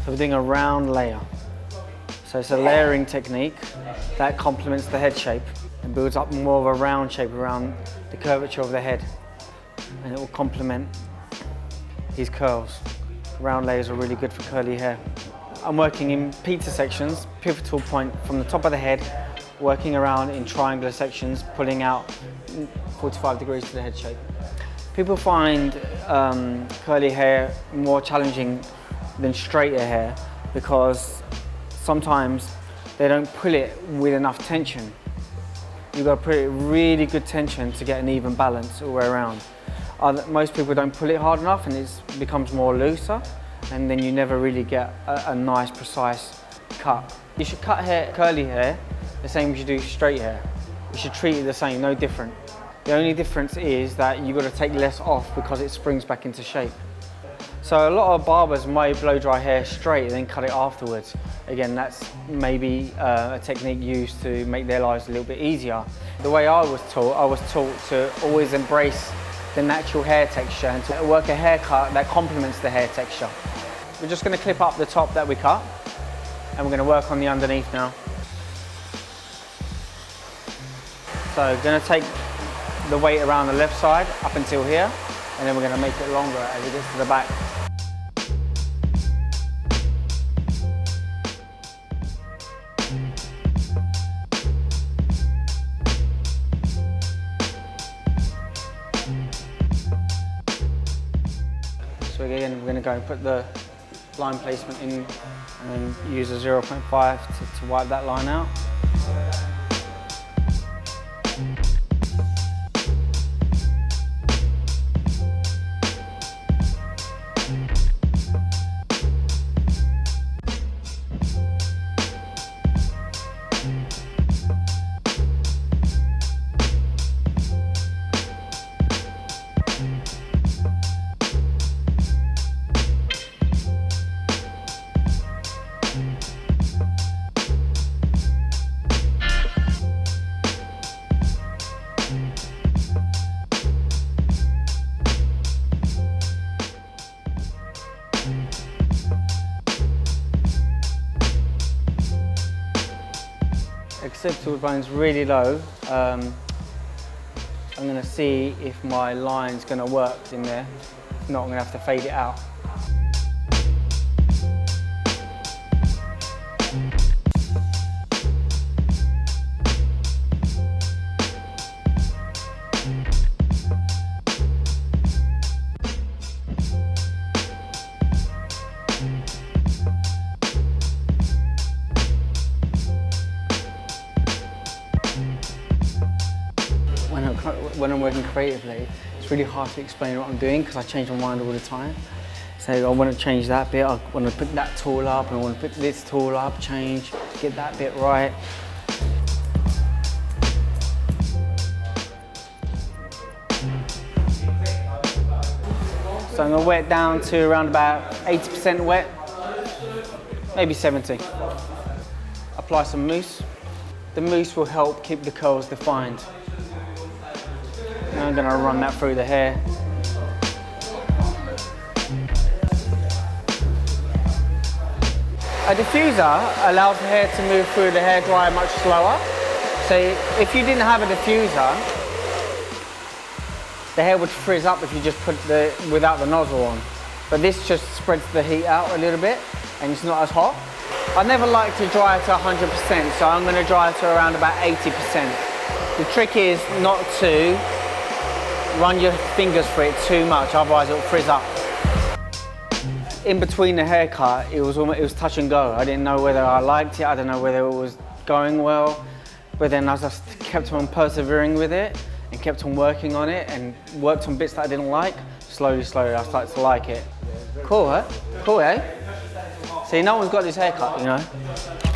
So we're doing a round layer. So it's a layering technique that complements the head shape and builds up more of a round shape around the curvature of the head. And it will complement his curls. Round layers are really good for curly hair. I'm working in pizza sections, pivotal point from the top of the head, working around in triangular sections, pulling out 45 degrees to the head shape. People find curly hair more challenging than straighter hair because sometimes they don't pull it with enough tension. You've got to put it really good tension to get an even balance all the way around. Most people don't pull it hard enough and it becomes more looser, and then you never really get a nice, precise cut. You should cut curly hair the same as you do straight hair. You should treat it the same, no different. The only difference is that you've got to take less off because it springs back into shape. So a lot of barbers might blow dry hair straight and then cut it afterwards. Again, that's maybe a technique used to make their lives a little bit easier. The way I was taught to always embrace the natural hair texture and to work a haircut that complements the hair texture. We're just going to clip up the top that we cut and we're going to work on the underneath now. So going to take the weight around the left side up until here, and then we're going to make it longer as it gets to the back. So again, we're going to go and put the line placement in and then use a 0.5 to wipe that line out. Acceptable bone's really low. I'm going to see if my line's going to work in there. If not, I'm going to have to fade it out. When I'm working creatively, it's really hard to explain what I'm doing because I change my mind all the time. So I want to change that bit, I want to put that tool up, and I want to put this tool up, change, get that bit right. So I'm going to wet down to around about 80% wet, maybe 70. Apply some mousse. The mousse will help keep the curls defined. I'm going to run that through the hair. A diffuser allows the hair to move through the hair dryer much slower. So if you didn't have a diffuser, the hair would frizz up if you just put without the nozzle on. But this just spreads the heat out a little bit and it's not as hot. I never like to dry it to 100%, so I'm going to dry it to around about 80%. The trick is not to run your fingers for it too much, otherwise it'll frizz up. In between the haircut, it was touch and go. I didn't know whether I liked it, I don't know whether it was going well, but then I just kept on persevering with it and kept on working on it and worked on bits that I didn't like. Slowly, I started to like it. Cool, huh? Cool, eh? See, no one's got this haircut, you know?